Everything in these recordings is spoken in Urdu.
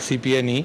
CPNE,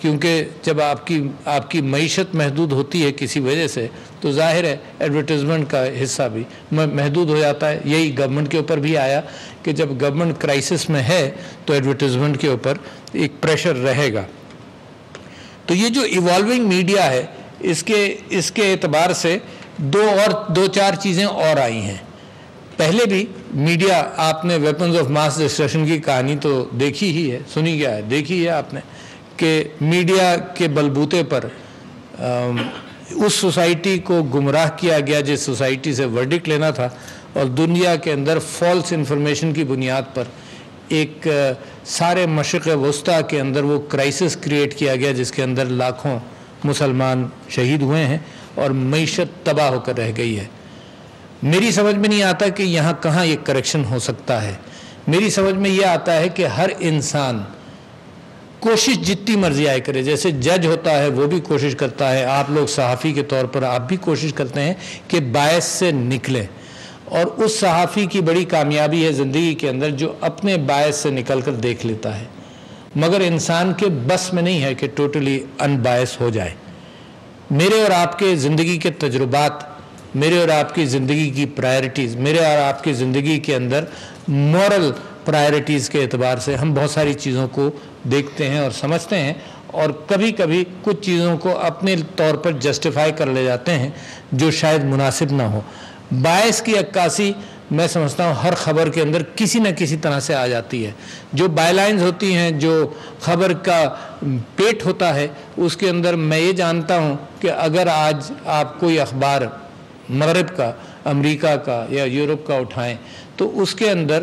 کیونکہ جب آپ کی معیشت محدود ہوتی ہے کسی وجہ سے تو ظاہر ہے ایڈورٹیزمنٹ کا حصہ بھی محدود ہو جاتا ہے. یہی گورنمنٹ کے اوپر بھی آیا کہ جب گورنمنٹ کرائسس میں ہے تو ایڈورٹیزمنٹ کے اوپر ایک پریشر رہے گا. تو یہ جو ایوالونگ میڈیا ہے اس کے اعتبار سے دو چار چیزیں اور آئی ہیں. پہلے بھی میڈیا، آپ نے ویپنز آف ماس ڈسٹرکشن کی کہانی تو دیکھی ہی ہے، سنی گیا ہے، دیکھی ہے آپ نے کہ میڈیا کے بلبوتے پر اس سوسائٹی کو گمراہ کیا گیا جس سوسائٹی سے ورڈکٹ لینا تھا، اور دنیا کے اندر فالس انفارمیشن کی بنیاد پر ایک سارے مشرق وسطیٰ کے اندر وہ کرائسس کریٹ کیا گیا جس کے اندر لاکھوں مسلمان شہید ہوئے ہیں اور معیشت تباہ ہو کر رہ گئی ہے. میری سمجھ میں نہیں آتا کہ یہاں کہاں یہ کریکشن ہو سکتا ہے. میری سمجھ میں یہ آتا ہے کہ ہر انسان کوشش جتنی مرضی آئے کرے. جیسے جج ہوتا ہے وہ بھی کوشش کرتا ہے، آپ لوگ صحافی کے طور پر آپ بھی کوشش کرتے ہیں کہ باعث سے نکلیں، اور اس صحافی کی بڑی کامیابی ہے زندگی کے اندر جو اپنے باعث سے نکل کر دیکھ لیتا ہے. مگر انسان کے بس میں نہیں ہے کہ ٹوٹلی ان بائس ہو جائے. میرے اور آپ کے زندگی کے تجربات، میرے اور آپ کی زندگی کی پرائرٹیز، میرے اور آپ کی زندگی کے اندر مورل پرائرٹیز کے اعتبار سے ہم بہت ساری چیزوں کو دیکھتے ہیں اور سمجھتے ہیں، اور کبھی کبھی کچھ چیزوں کو اپنے طور پر جسٹیفائی کر لے جاتے ہیں جو شاید مناسب نہ ہو. باعث کی عکاسی میں سمجھتا ہوں ہر خبر کے اندر کسی نہ کسی طرح سے آ جاتی ہے. جو بائی لائنز ہوتی ہیں، جو خبر کا پیٹ ہوتا ہے، اس کے اندر میں یہ جانتا ہوں کہ اگر آج آپ کوئی اخبار مغرب کا، امریکہ کا یا یورپ کا اٹھائیں تو اس کے اندر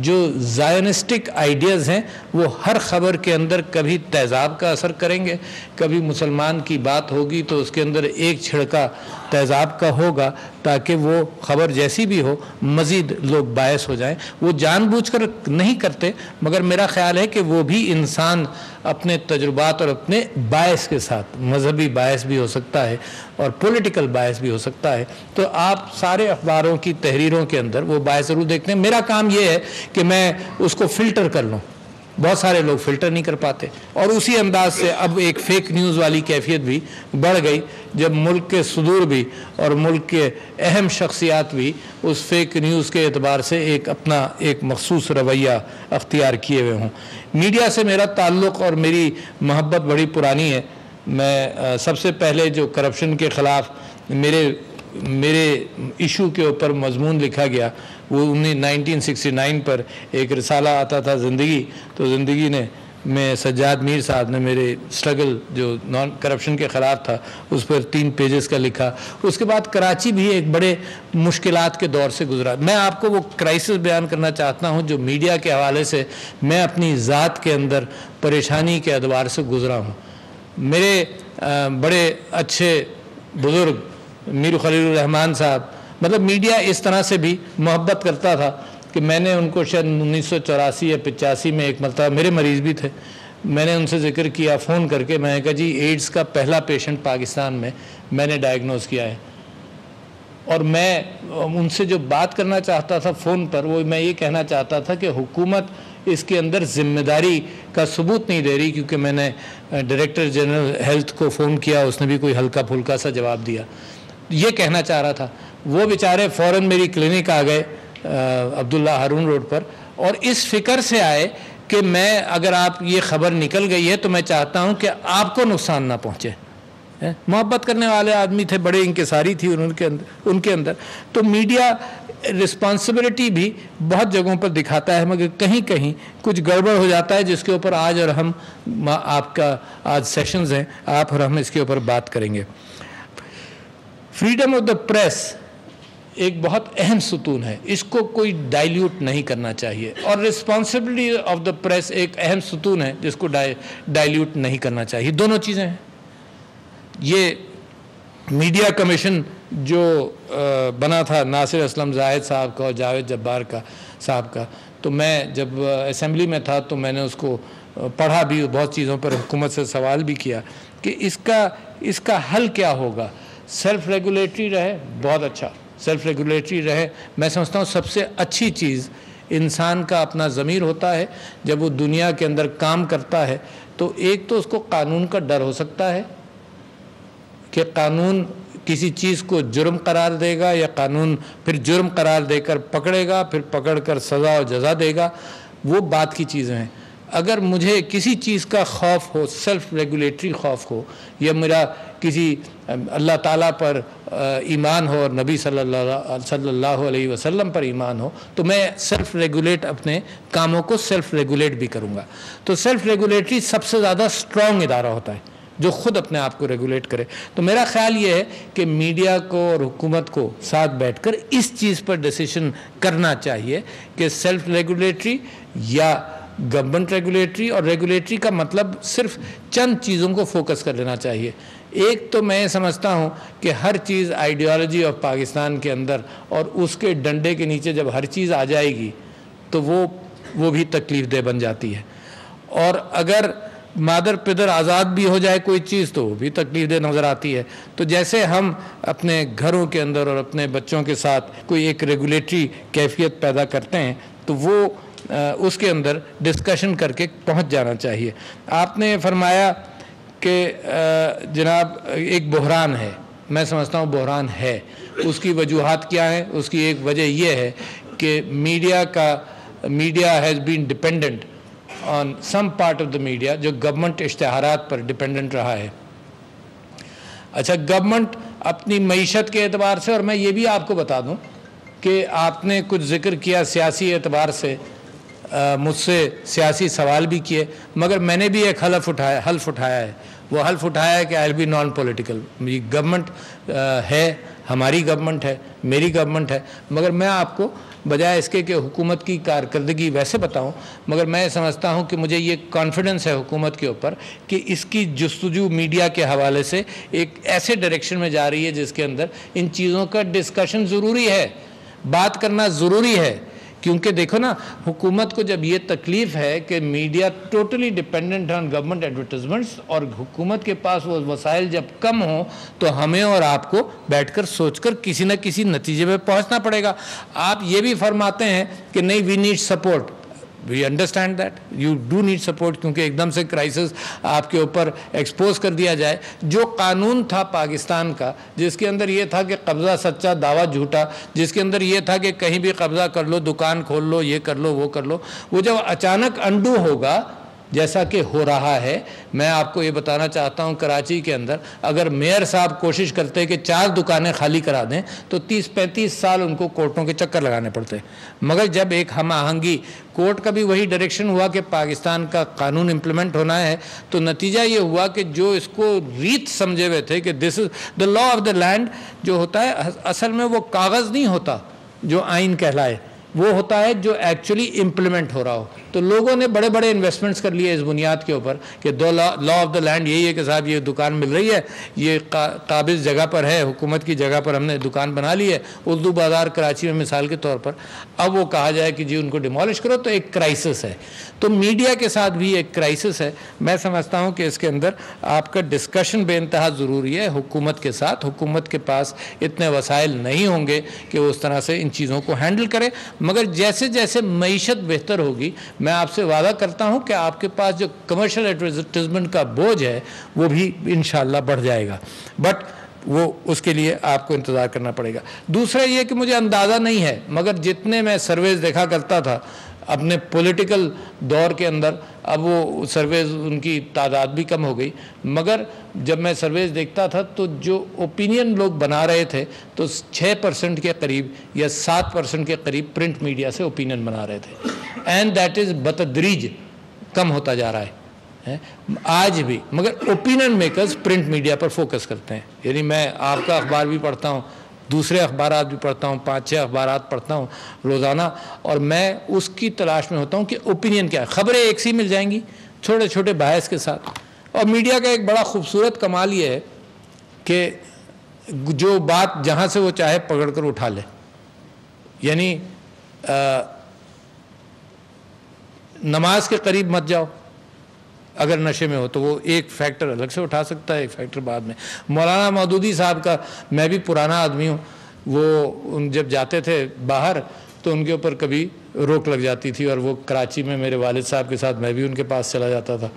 جو زائنسٹک آئیڈیاز ہیں وہ ہر خبر کے اندر کبھی تیزاب کا اثر کریں گے، کبھی مسلمان کی بات ہوگی تو اس کے اندر ایک چھڑکا تیزاب کا ہوگا تاکہ وہ خبر جیسی بھی ہو مزید لوگ باعث ہو جائیں. وہ جان بوجھ کر نہیں کرتے، مگر میرا خیال ہے کہ وہ بھی انسان اپنے تجربات اور اپنے باعث کے ساتھ، مذہبی باعث بھی ہو سکتا ہے اور پولیٹیکل باعث بھی ہو سکتا ہے. تو آپ سارے اخباروں کی تحریروں کے اندر وہ باعث ضرور دیکھتے ہیں. میرا کام یہ ہے کہ میں اس کو فلٹر کر لوں. بہت سارے لوگ فلٹر نہیں کر پاتے، اور اسی انداز سے اب ایک فیک نیوز والی کیفیت بھی بڑھ گئی جب ملک کے صدور بھی اور ملک کے اہم شخصیات بھی اس فیک نیوز کے اعتبار سے اپنا ایک مخصوص رویہ اختیار کیے ہوئے ہوں. میڈیا سے میرا تعلق اور میری محبت بڑی پرانی ہے. میں سب سے پہلے جو کرپشن کے خلاف میرے ایشو کے اوپر مضمون لکھا گیا وہ 1969 پر ایک رسالہ آتا تھا زندگی. تو زندگی نے میں سجاد میر صاحب نے میرے سٹرگل جو نان کرپشن کے خلاف تھا اس پر 3 پیجز کا لکھا. اس کے بعد کراچی بھی ایک بڑے مشکلات کے دور سے گزرا. میں آپ کو وہ کرائسس بیان کرنا چاہتا ہوں جو میڈیا کے حوالے سے میں اپنی ذات کے اندر پریشانی کے ادوار سے گزرا ہوں. میرے بڑے اچھے بزرگ میر خلیل الرحمان صاحب، مطلب میڈیا اس طرح سے بھی محبت کرتا تھا کہ میں نے ان کو شاید 1984 یا 85 میں ایک مرتبہ، میرے مریض بھی تھے، میں نے ان سے ذکر کیا فون کر کے. میں نے کہا جی ایڈز کا پہلا پیشنٹ پاکستان میں نے ڈائیگنوز کیا ہے. اور میں ان سے جو بات کرنا چاہتا تھا فون پر وہ میں یہ کہنا چاہتا تھا کہ حکومت اس کے اندر ذمہ داری کا ثبوت نہیں دے رہی، کیونکہ میں نے ڈائریکٹر جنرل ہیلتھ کو فون کیا، اس نے بھی کوئی ہلکا پھلکا سا جواب دیا. یہ کہنا چاہ رہا تھا. وہ بیچارے فوراً میری کلینک آ گئے عبداللہ ہارون روڈ پر، اور اس فکر سے آئے کہ میں اگر آپ یہ خبر نکل گئی ہے تو میں چاہتا ہوں کہ آپ کو نقصان نہ پہنچے. محبت کرنے والے آدمی تھے، بڑے انکساری تھی ان کے اندر. تو میڈیا رسپانسبلٹی بھی بہت جگہوں پر دکھاتا ہے، مگر کہیں کہیں کچھ گڑبڑ ہو جاتا ہے جس کے اوپر آج اور ہم آپ کا آج سیشنز ہیں، آپ اور ہم اس کے اوپر بات کریں گے. فریڈم آف دا پریس ایک بہت اہم ستون ہے، اس کو کوئی ڈائلیوٹ نہیں کرنا چاہیے، اور رسپانسبلٹی آف دا پریس ایک اہم ستون ہے جس کو ڈائلیوٹ نہیں کرنا چاہیے. دونوں چیزیں ہیں. یہ میڈیا کمیشن جو بنا تھا ناصر اسلم زاہد صاحب کا اور جاوید جبار صاحب کا، تو میں جب اسمبلی میں تھا تو میں نے اس کو پڑھا بھی، بہت چیزوں پر حکومت سے سوال بھی کیا کہ اس کا حل کیا ہوگا. سیلف ریگولیٹری رہے، بہت اچھا، سیلف ریگولیٹری رہے. میں سمجھتا ہوں سب سے اچھی چیز انسان کا اپنا ضمیر ہوتا ہے، جب وہ دنیا کے اندر کام کرتا ہے تو ایک تو اس کو قانون کا ڈر ہو سکتا ہے کہ قانون کسی چیز کو جرم قرار دے گا، یا قانون پھر جرم قرار دے کر پکڑے گا، پھر پکڑ کر سزا و جزا دے گا، وہ بات کی چیزیں ہیں۔ اگر مجھے کسی چیز کا خوف ہو، سیلف ریگولیٹری خوف ہو، یا میرا کسی اللہ تعالیٰ پر ایمان ہو اور نبی صلی اللہ علیہ وسلم پر ایمان ہو، تو میں سیلف ریگولیٹ اپنے کاموں کو سیلف ریگولیٹ بھی کروں گا۔ تو سیلف ریگولیٹری سب سے زیادہ اسٹرانگ ادارہ ہوتا ہے جو خود اپنے آپ کو ریگولیٹ کرے۔ تو میرا خیال یہ ہے کہ میڈیا کو اور حکومت کو ساتھ بیٹھ کر اس چیز پر ڈیسیشن کرنا چاہیے کہ سیلف ریگولیٹری یا گورنمنٹ ریگولیٹری، اور ریگولیٹری کا مطلب صرف چند چیزوں کو فوکس کر لینا چاہیے۔ ایک تو میں سمجھتا ہوں کہ ہر چیز آئیڈیالوجی آف پاکستان کے اندر اور اس کے ڈنڈے کے نیچے جب ہر چیز آ جائے گی تو وہ بھی تکلیف دہ بن جاتی ہے، اور اگر مادر پدر آزاد بھی ہو جائے کوئی چیز تو وہ بھی تکلیف دہ نظر آتی ہے۔ تو جیسے ہم اپنے گھروں کے اندر اور اپنے بچوں کے ساتھ کوئی ایک ریگولیٹری کیفیت پیدا کرتے ہیں تو وہ اس کے اندر ڈسکشن کر کے پہنچ جانا چاہیے۔ آپ نے فرمایا کہ جناب ایک بحران ہے، میں سمجھتا ہوں بحران ہے۔ اس کی وجوہات کیا ہیں؟ اس کی ایک وجہ یہ ہے کہ media has been dependent on some part of the media, جو گورنمنٹ اشتہارات پر ڈپینڈنٹ رہا ہے۔ اچھا، گورنمنٹ اپنی معیشت کے اعتبار سے، اور میں یہ بھی آپ کو بتا دوں کہ آپ نے کچھ ذکر کیا سیاسی اعتبار سے، مجھ سے سیاسی سوال بھی کیے، مگر میں نے بھی ایک حلف اٹھایا ہے۔ وہ حلف اٹھایا ہے کہ آئی ول بی نان پولیٹیکل۔ یہ گورنمنٹ ہے، ہماری گورنمنٹ ہے، میری گورنمنٹ ہے، مگر میں آپ کو بجائے اس کے کہ حکومت کی کارکردگی ویسے بتاؤں، مگر میں سمجھتا ہوں کہ مجھے یہ کانفیڈنس ہے حکومت کے اوپر کہ اس کی جستجو میڈیا کے حوالے سے ایک ایسے ڈائریکشن میں جا رہی ہے جس کے اندر ان چیزوں کا ڈسکشن ضروری ہے، بات کرنا ضروری ہے۔ کیونکہ دیکھو نا، حکومت کو جب یہ تکلیف ہے کہ media totally dependent on government advertisements, اور حکومت کے پاس وہ وسائل جب کم ہوں تو ہمیں اور آپ کو بیٹھ کر سوچ کر کسی نہ کسی نتیجے پہ پہنچنا پڑے گا۔ آپ یہ بھی فرماتے ہیں کہ نہیں، we need support, we understand that you do need support, کیونکہ ایک دم سے کرائسس آپ کے اوپر ایکسپوز کر دیا جائے۔ جو قانون تھا پاکستان کا، جس کے اندر یہ تھا کہ قبضہ سچا دعویٰ جھوٹا، جس کے اندر یہ تھا کہ کہیں بھی قبضہ کر لو، دکان کھول لو، یہ کر لو وہ کر لو، وہ جب اچانک انڈو ہوگا جیسا کہ ہو رہا ہے، میں آپ کو یہ بتانا چاہتا ہوں کراچی کے اندر اگر میئر صاحب کوشش کرتے کہ 4 دکانیں خالی کرا دیں تو 30-35 سال ان کو کورٹوں کے چکر لگانے پڑتے، مگر جب ایک ہم آہنگی، کورٹ کا بھی وہی ڈائریکشن ہوا کہ پاکستان کا قانون امپلیمنٹ ہونا ہے، تو نتیجہ یہ ہوا کہ جو اس کو ریت سمجھے ہوئے تھے کہ دس از دا لا آف دا لینڈ، جو ہوتا ہے اصل میں وہ کاغذ نہیں ہوتا جو آئین کہلائے، وہ ہوتا ہے جو ایکچولی امپلیمنٹ ہو رہا ہو۔ تو لوگوں نے بڑے بڑے انویسٹمنٹس کر لیے اس بنیاد کے اوپر کہ لا آف دا لینڈ یہی ہے کہ صاحب یہ دکان مل رہی ہے، یہ قابض جگہ پر ہے، حکومت کی جگہ پر ہم نے دکان بنا لی ہے، اردو بازار کراچی میں مثال کے طور پر، اب وہ کہا جائے کہ جی ان کو ڈیمالش کرو، تو ایک کرائسس ہے۔ تو میڈیا کے ساتھ بھی ایک کرائسس ہے۔ میں سمجھتا ہوں کہ اس کے اندر آپ کا ڈسکشن بے انتہا ضروری ہے حکومت کے ساتھ۔ حکومت کے پاس اتنے وسائل نہیں ہوں گے کہ وہ اس طرح سے ان چیزوں کو ہینڈل کرے، مگر جیسے جیسے معیشت بہتر ہوگی، میں آپ سے وعدہ کرتا ہوں کہ آپ کے پاس جو کمرشل ایڈورٹائزمنٹ کا بوجھ ہے وہ بھی انشاءاللہ بڑھ جائے گا، بٹ وہ اس کے لیے آپ کو انتظار کرنا پڑے گا۔ دوسرا یہ کہ مجھے اندازہ نہیں ہے، مگر جتنے میں سرویز دیکھا کرتا تھا اپنے پولیٹیکل دور کے اندر، اب وہ سرویز ان کی تعداد بھی کم ہو گئی، مگر جب میں سرویز دیکھتا تھا تو جو اوپینین لوگ بنا رہے تھے تو 6% کے قریب یا 7% کے قریب پرنٹ میڈیا سے اوپینین بنا رہے تھے، اینڈ دیٹ از بتدریج کم ہوتا جا رہا ہے آج بھی، مگر اوپینین میکرز پرنٹ میڈیا پر فوکس کرتے ہیں۔ یعنی میں آپ کا اخبار بھی پڑھتا ہوں، دوسرے اخبارات بھی پڑھتا ہوں، 5-6 اخبارات پڑھتا ہوں روزانہ، اور میں اس کی تلاش میں ہوتا ہوں کہ اوپینین کیا ہے۔ خبریں ایک سی مل جائیں گی چھوٹے چھوٹے بحث کے ساتھ، اور میڈیا کا ایک بڑا خوبصورت کمال یہ ہے کہ جو بات جہاں سے وہ چاہے پکڑ کر اٹھا لے، یعنی نماز کے قریب مت جاؤ اگر نشے میں ہو تو وہ ایک فیکٹر الگ سے اٹھا سکتا ہے، ایک فیکٹر بعد میں۔ مولانا مودودی صاحب کا، میں بھی پرانا آدمی ہوں، وہ جب جاتے تھے باہر تو ان کے اوپر کبھی روک لگ جاتی تھی، اور وہ کراچی میں میرے والد صاحب کے ساتھ میں بھی ان کے پاس چلا جاتا تھا.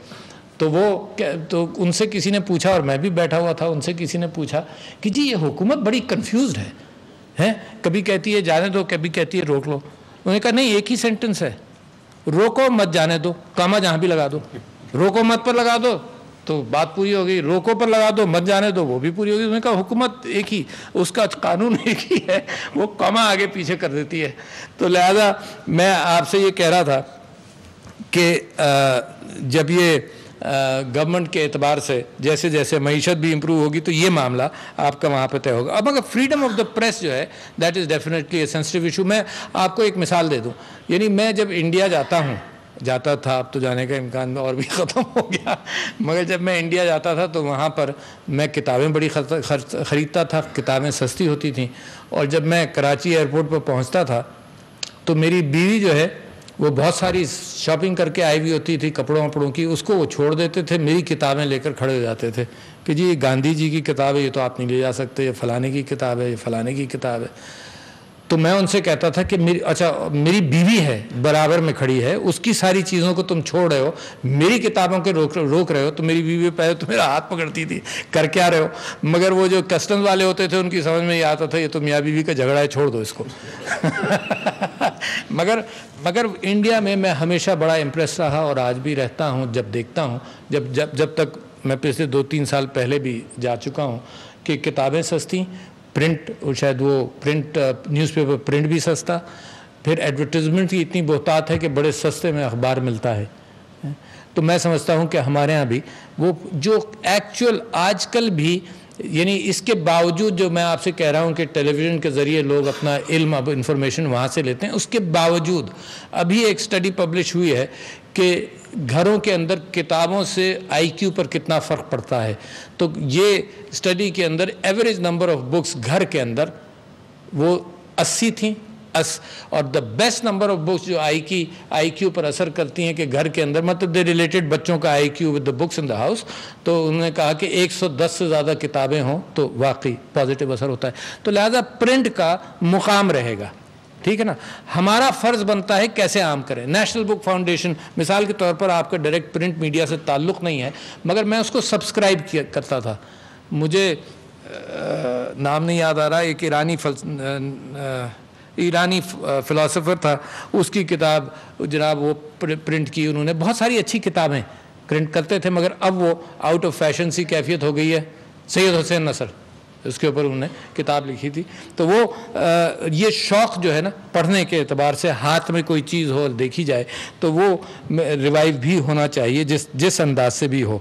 تو ان سے کسی نے پوچھا، اور میں بھی بیٹھا ہوا تھا، ان سے کسی نے پوچھا کہ جی یہ حکومت بڑی کنفیوزڈ ہے، کبھی کہتی ہے جانے دو، کبھی کہتی ہے روک لو. انہوں نے کہا نہیں، ایک ہی سینٹنس ہے، روکو مت جانے دو، کاما جہاں بھی لگا دو. روکو مت پر لگا دو تو بات پوری ہو گئی، روکو پر لگا دو مت جانے دو وہ بھی پوری ہو گئی. انہوں نے کہا حکومت ایک ہی، اس کا قانون ایک ہی ہے، وہ کاما آگے پیچھے کر دیتی ہے. تو لہذا میں آپ سے یہ کہہ رہا تھا کہ جب یہ گورنمنٹ کے اعتبار سے جیسے جیسے معیشت بھی امپروو ہوگی تو یہ معاملہ آپ کا وہاں پہ طے ہوگا. اب اگر فریڈم آف دا پریس جو ہے that is definitely a sensitive issue. میں آپ کو ایک مثال دے دوں، یعنی میں جب انڈیا جاتا تھا، اب تو جانے کا امکان اور بھی ختم ہو گیا، مگر جب میں انڈیا جاتا تھا تو وہاں پر میں کتابیں بڑی خریدتا تھا، کتابیں سستی ہوتی تھیں. اور جب میں کراچی ایئرپورٹ پر پہنچتا تھا تو میری بیوی جو ہے وہ بہت ساری شاپنگ کر کے آئی ہوئی ہوتی تھی کپڑوں کی، اس کو وہ چھوڑ دیتے تھے، میری کتابیں لے کر کھڑے ہو جاتے تھے کہ جی گاندھی جی کی کتاب ہے، یہ تو آپ نہیں لے جا سکتے، یہ فلانے کی کتاب ہے، یہ فلانے کی کتاب ہے. تو میں ان سے کہتا تھا کہ میری بیوی ہے، برابر میں کھڑی ہے، اس کی ساری چیزوں کو تم چھوڑ رہے ہو، میری کتابوں کے روک رہے ہو. تو میری بیوی پہلے تو میرا ہاتھ پکڑتی تھی، کر کیا رہے ہو، مگر وہ جو کسٹمز والے ہوتے تھے ان کی سمجھ میں یہ آتا تھا یہ تو میاں بیوی کا جھگڑا ہے، چھوڑ دو اس کو. مگر انڈیا میں ہمیشہ بڑا امپریس رہا اور آج بھی رہتا ہوں جب دیکھتا ہوں، جب تک میں پچھلے 2-3 سال پہلے بھی جا چکا ہوں کہ کتابیں سستی، پرنٹ شاید وہ پرنٹ نیوز پیپر پرنٹ بھی سستا، پھر ایڈورٹیزمنٹ کی اتنی بہتات ہے کہ بڑے سستے میں اخبار ملتا ہے. تو میں سمجھتا ہوں کہ ہمارے ہاں بھی وہ جو ایکچوئل آج کل بھی، یعنی اس کے باوجود جو میں آپ سے کہہ رہا ہوں کہ ٹیلی ویژن کے ذریعے لوگ اپنا علم اب انفارمیشن وہاں سے لیتے ہیں، اس کے باوجود ابھی ایک اسٹڈی پبلش ہوئی ہے کہ گھروں کے اندر کتابوں سے آئی کیو پر کتنا فرق پڑتا ہے. تو یہ اسٹڈی کے اندر ایوریج نمبر آف بکس گھر کے اندر وہ 80 تھیں، اور the best number of books جو آئی کیو پر اثر کرتی ہیں کہ گھر کے اندر، مطلب دے ریلیٹڈ بچوں کا I Q with the books in the house. تو انہوں نے کہا کہ 110 سے زیادہ کتابیں ہوں تو واقعی پازیٹیو اثر ہوتا ہے. تو لہذا پرنٹ کا مقام رہے گا، ٹھیک ہے نا. ہمارا فرض بنتا ہے کیسے عام کریں. نیشنل بک فاؤنڈیشن مثال کے طور پر آپ کا ڈائریکٹ پرنٹ میڈیا سے تعلق نہیں ہے، مگر میں اس کو سبسکرائب کرتا تھا. مجھے نام نہیں یاد آ رہا، ایک ایرانی فلاسفر تھا، اس کی کتاب جناب وہ پرنٹ کی انہوں نے. بہت ساری اچھی کتابیں پرنٹ کرتے تھے، مگر اب وہ آؤٹ آف فیشن سی کیفیت ہو گئی ہے. سید حسین نصر اس کے اوپر انہوں نے کتاب لکھی تھی. تو وہ یہ شوق جو ہے نا پڑھنے کے اعتبار سے، ہاتھ میں کوئی چیز ہو اور دیکھی جائے تو وہ ریوائیو بھی ہونا چاہیے جس انداز سے بھی ہو.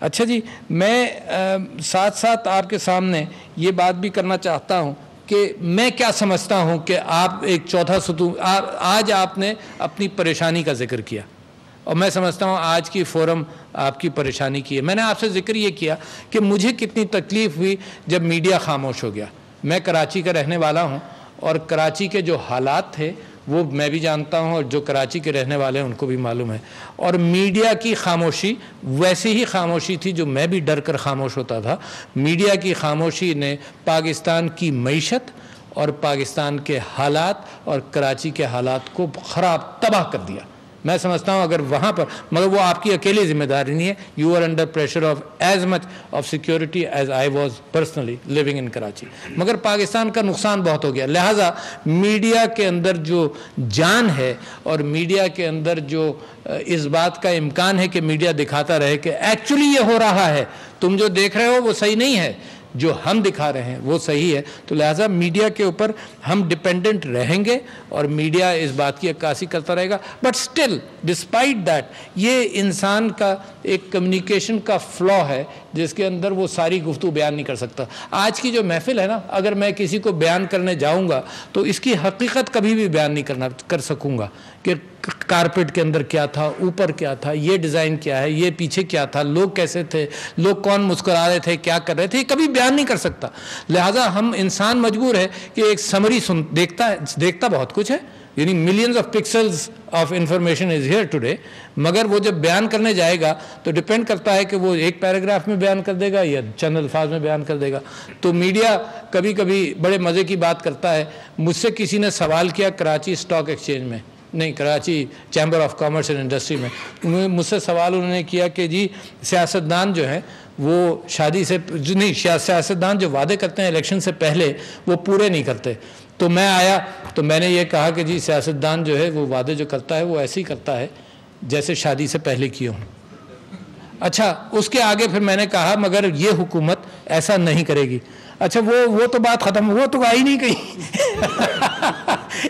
اچھا جی، میں ساتھ ساتھ آپ کے سامنے یہ بات بھی کرنا چاہتا ہوں کہ میں کیا سمجھتا ہوں کہ آپ ایک چوتھا ستون، آج آپ نے اپنی پریشانی کا ذکر کیا، اور میں سمجھتا ہوں آج کی فورم آپ کی پریشانی کی ہے. میں نے آپ سے ذکر یہ کیا کہ مجھے کتنی تکلیف ہوئی جب میڈیا خاموش ہو گیا. میں کراچی کا رہنے والا ہوں، اور کراچی کے جو حالات تھے وہ میں بھی جانتا ہوں، اور جو کراچی کے رہنے والے ہیں ان کو بھی معلوم ہے. اور میڈیا کی خاموشی ویسے ہی خاموشی تھی جو میں بھی ڈر کر خاموش ہوتا تھا. میڈیا کی خاموشی نے پاکستان کی معیشت اور پاکستان کے حالات اور کراچی کے حالات کو خراب تباہ کر دیا. میں سمجھتا ہوں اگر وہاں پر، مگر وہ آپ کی اکیلی ذمہ داری نہیں ہے. You are under pressure of as much of security as I was personally living in Karachi. مگر پاکستان کا نقصان بہت ہو گیا. لہٰذا میڈیا کے اندر جو جان ہے اور میڈیا کے اندر جو اس بات کا امکان ہے کہ میڈیا دکھاتا رہے کہ ایکچولی یہ ہو رہا ہے، تم جو دیکھ رہے ہو وہ صحیح نہیں ہے، جو ہم دکھا رہے ہیں وہ صحیح ہے. تو لہٰذا میڈیا کے اوپر ہم ڈپینڈنٹ رہیں گے اور میڈیا اس بات کی عکاسی کرتا رہے گا. بٹ اسٹل ڈسپائٹ دیٹ یہ انسان کا ایک کمیونیکیشن کا فلا ہے جس کے اندر وہ ساری گفتگو بیان نہیں کر سکتا. آج کی جو محفل ہے نا، اگر میں کسی کو بیان کرنے جاؤں گا تو اس کی حقیقت کبھی بھی بیان نہیں کر سکوں گا کہ کارپیٹ کے اندر کیا تھا، اوپر کیا تھا، یہ ڈیزائن کیا ہے، یہ پیچھے کیا تھا، لوگ کیسے تھے، لوگ کون مسکرا رہے تھے، کیا کر رہے تھے، یہ کبھی بیان نہیں کر سکتا. لہٰذا ہم انسان مجبور ہے کہ ایک سمری دیکھتا بہت کچھ ہے یعنی millions of pixels of information is here today, مگر وہ جب بیان کرنے جائے گا تو ڈپینڈ کرتا ہے کہ وہ ایک پیراگراف میں بیان کر دے گا یا چند الفاظ میں بیان کر دے گا. تو میڈیا کبھی کبھی بڑے مزے کی بات کرتا ہے. مجھ سے کسی نے سوال کیا کراچی اسٹاک ایکسچینج میں، نہیں Karachi chamber of commerce and industry میں، مجھ سے سوال انہوں نے کیا کہ جی سیاستدان جو ہیں وہ شادی سے نہیں، سیاستدان جو وعدے کرتے ہیں الیکشن سے پہلے وہ پورے نہیں کرتے. تو میں آیا تو میں نے یہ کہا کہ جی سیاستدان جو ہے وہ وعدے جو کرتا ہے وہ ایسے ہی کرتا ہے جیسے شادی سے پہلے کیے ہوں. اچھا اس کے آگے پھر میں نے کہا مگر یہ حکومت ایسا نہیں کرے گی. اچھا وہ تو بات ختم، وہ تو آئی نہیں کہیں.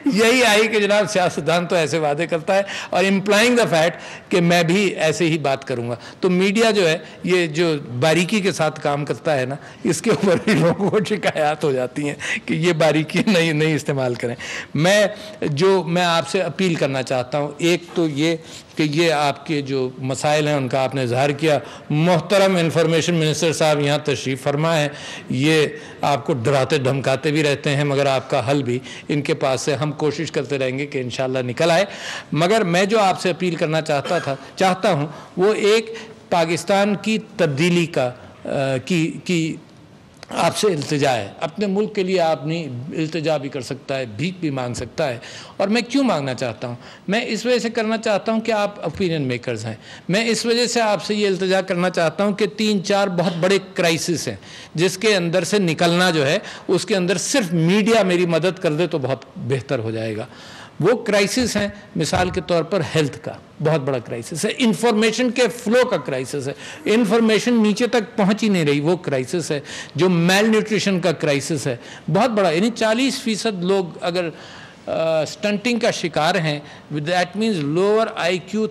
یہی آئی کہ جناب سیاستدان تو ایسے وعدے کرتا ہے اور امپلائنگ دا فیکٹ کہ میں بھی ایسے ہی بات کروں گا. تو میڈیا جو ہے یہ جو باریکی کے ساتھ کام کرتا ہے نا، اس کے اوپر بھی لوگوں کو شکایات ہو جاتی ہیں کہ یہ باریکی نہیں استعمال کریں. میں آپ سے اپیل کرنا چاہتا ہوں، ایک تو یہ کہ یہ آپ کے جو مسائل ہیں ان کا آپ نے اظہار کیا. محترم انفارمیشن منسٹر صاحب یہاں تشریف فرما ہے، یہ آپ کو ڈراتے دھمکاتے بھی رہتے ہیں مگر آپ کا حل بھی ان کے پاس سے ہم کوشش کرتے رہیں گے کہ انشاءاللہ نکل آئے. مگر میں جو آپ سے اپیل کرنا چاہتا ہوں وہ ایک پاکستان کی تبدیلی کی آپ سے التجا ہے. اپنے ملک کے لیے آپ نہیں التجا بھی کر سکتا ہے، بھیک بھی مانگ سکتا ہے. اور میں کیوں مانگنا چاہتا ہوں؟ میں اس وجہ سے کرنا چاہتا ہوں کہ آپ اوپینین میکرز ہیں. میں اس وجہ سے آپ سے یہ التجا کرنا چاہتا ہوں کہ 3-4 بہت بڑے کرائسس ہیں جس کے اندر سے نکلنا جو ہے اس کے اندر صرف میڈیا میری مدد کر دے تو بہت بہتر ہو جائے گا. وہ کرائسس ہیں مثال کے طور پر ہیلتھ کا بہت بڑا کرائسس ہے، انفارمیشن کے فلو کا کرائسس ہے، انفارمیشن نیچے تک پہنچ ہی نہیں رہی وہ کرائسس ہے. جو میل نیوٹریشن کا کرائسس ہے بہت بڑا، یعنی 40% لوگ اگر سٹنٹنگ کا شکار ہیں، that means lower I Q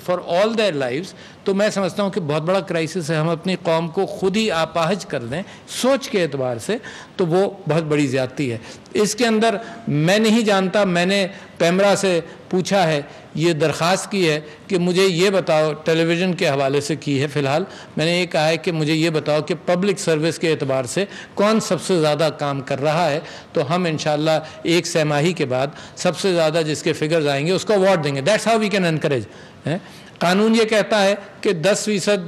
for all their lives. تو میں سمجھتا ہوں کہ بہت بڑا کرائسس ہے. ہم اپنی قوم کو خود ہی آپاہج کر دیں سوچ کے اعتبار سے تو وہ بہت بڑی زیادتی ہے. اس کے اندر میں نہیں جانتا، میں نے پیمرا سے پوچھا ہے، یہ درخواست کی ہے کہ مجھے یہ بتاؤ، ٹیلی ویژن کے حوالے سے کی ہے. فی الحال میں نے یہ کہا ہے کہ مجھے یہ بتاؤ کہ پبلک سروس کے اعتبار سے کون سب سے زیادہ کام کر رہا ہے. تو ہم انشاءاللہ ایک سہ ماہی کے بعد سب سے زیادہ جس کے فگرز آئیں گے اس کو اوارڈ دیں گے. That's how we can encourage. قانون یہ کہتا ہے کہ 10%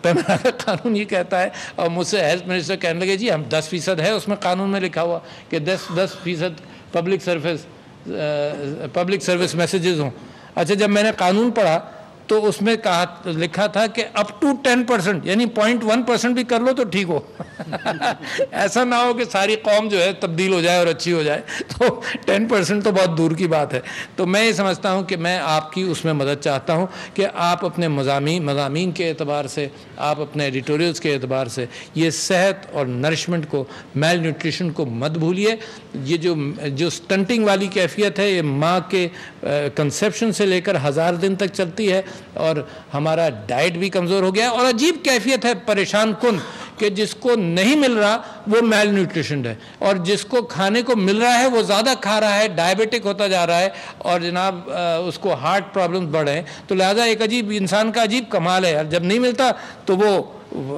پیمانہ کا قانون یہ کہتا ہے، اور مجھ سے ہیلتھ منسٹر کہنے لگے جی ہم 10% ہے اس میں قانون میں لکھا ہوا کہ 10% پبلک سروس میسیجز ہوں. اچھا جب میں نے قانون پڑھا تو اس میں لکھا تھا کہ اپ ٹو 10%، یعنی 0.1% بھی کر لو تو ٹھیک ہو. ایسا نہ ہو کہ ساری قوم جو ہے تبدیل ہو جائے اور اچھی ہو جائے. تو 10% تو بہت دور کی بات ہے. تو میں یہ سمجھتا ہوں کہ میں آپ کی اس میں مدد چاہتا ہوں کہ آپ اپنے مضامین کے اعتبار سے، آپ اپنے ایڈیٹوریلز کے اعتبار سے یہ صحت اور نرشمنٹ کو، میل نیوٹریشن کو مت بھولیے. یہ جو سٹنٹنگ والی کیفیت ہے یہ ماں کے کنسیپشن سے لے کر 1000 دن تک چلتی ہے اور ہمارا ڈائٹ بھی کمزور ہو گیا. اور عجیب کیفیت ہے پریشان کن کہ جس کو نہیں مل رہا وہ میل نیوٹریشنڈ ہے، اور جس کو کھانے کو مل رہا ہے وہ زیادہ کھا رہا ہے، ڈائبیٹک ہوتا جا رہا ہے، اور جناب اس کو ہارٹ پرابلمز بڑھ رہے ہیں. تو لہٰذا ایک عجیب انسان کا عجیب کمال ہے. جب نہیں ملتا تو وہ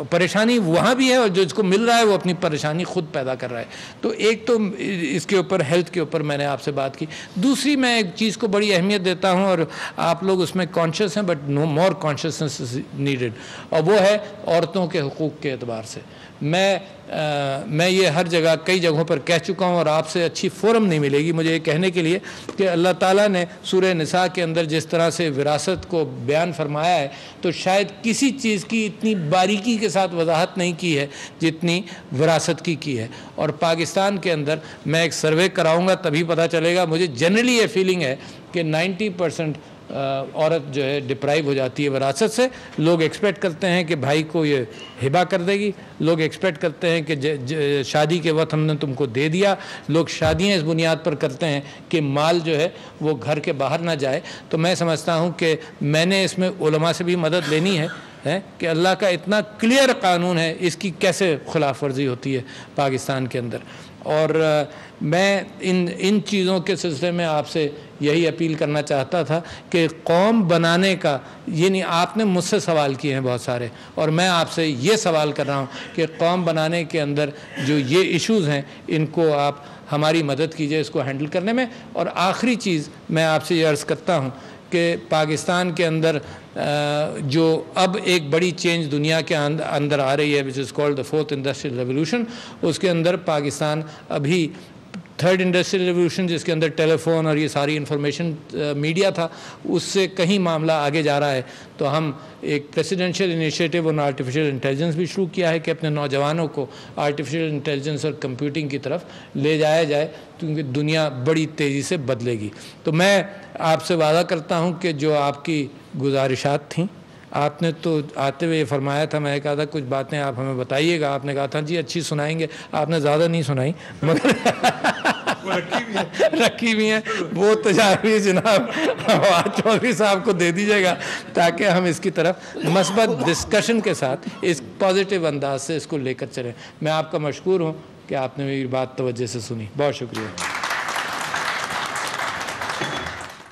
پریشانی وہاں بھی ہے، اور جو اس کو مل رہا ہے وہ اپنی پریشانی خود پیدا کر رہا ہے. تو ایک تو اس کے اوپر ہیلتھ کے اوپر میں نے آپ سے بات کی. دوسری میں ایک چیز کو بڑی اہمیت دیتا ہوں اور آپ لوگ اس میں کانشیس ہیں but no more consciousness is needed, اور وہ ہے عورتوں کے حقوق کے اعتبار سے. میں یہ ہر جگہ کئی جگہوں پر کہہ چکا ہوں اور آپ سے اچھی فورم نہیں ملے گی مجھے یہ کہنے کے لیے کہ اللہ تعالیٰ نے سورہ نساء کے اندر جس طرح سے وراثت کو بیان فرمایا ہے تو شاید کسی چیز کی اتنی باریکی کے ساتھ وضاحت نہیں کی ہے جتنی وراثت کی ہے. اور پاکستان کے اندر میں ایک سروے کراؤں گا تبھی پتہ چلے گا. مجھے جنرلی یہ فیلنگ ہے کہ 90% عورت جو ہے ڈپرائیو ہو جاتی ہے وراثت سے. لوگ ایکسپیکٹ کرتے ہیں کہ بھائی کو یہ ہبہ کر دے گی، لوگ ایکسپیکٹ کرتے ہیں کہ شادی کے وقت ہم نے تم کو دے دیا. لوگ شادیاں اس بنیاد پر کرتے ہیں کہ مال جو ہے وہ گھر کے باہر نہ جائے. تو میں سمجھتا ہوں کہ میں نے اس میں علماء سے بھی مدد لینی ہے کہ اللہ کا اتنا کلیئر قانون ہے، اس کی کیسے خلاف ورزی ہوتی ہے پاکستان کے اندر. اور میں ان چیزوں کے سلسلے میں آپ سے یہی اپیل کرنا چاہتا تھا کہ قوم بنانے کا، یعنی آپ نے مجھ سے سوال کیے ہیں بہت سارے، اور میں آپ سے یہ سوال کر رہا ہوں کہ قوم بنانے کے اندر جو یہ ایشوز ہیں ان کو آپ ہماری مدد کیجیے اس کو ہینڈل کرنے میں. اور آخری چیز میں آپ سے یہ عرض کرتا ہوں کہ پاکستان کے اندر جو اب ایک بڑی چینج دنیا کے اندر آ رہی ہے which is called the 4th industrial revolution, اس کے اندر پاکستان ابھی 3rd انڈسٹریل ریولوشن جس کے اندر ٹیلی فون اور یہ ساری انفارمیشن میڈیا تھا، اس سے کہیں معاملہ آگے جا رہا ہے. تو ہم ایک پریسیڈنشیل انیشیٹو آن آرٹیفیشیل انٹیلیجنس بھی شروع کیا ہے کہ اپنے نوجوانوں کو آرٹیفیشیل انٹیلیجنس اور کمپیوٹنگ کی طرف لے جایا جائے، کیونکہ دنیا بڑی تیزی سے بدلے گی. تو میں آپ سے وعدہ کرتا ہوں کہ جو آپ کی گزارشات تھیں، آپ نے تو آتے ہوئے یہ فرمایا تھا، میں نے کہا تھا کچھ باتیں آپ ہمیں بتائیے گا، آپ نے کہا تھا جی اچھی سنائیں گے، آپ نے زیادہ نہیں سنائی مگر رکھی بھی ہیں وہ تجاویز جناب فواد چودھری صاحب کو دے دیجیے گا، تاکہ ہم اس کی طرف مثبت ڈسکشن کے ساتھ اس پازیٹیو انداز سے اس کو لے کر چلیں. میں آپ کا مشکور ہوں کہ آپ نے میری بات توجہ سے سنی. بہت شکریہ.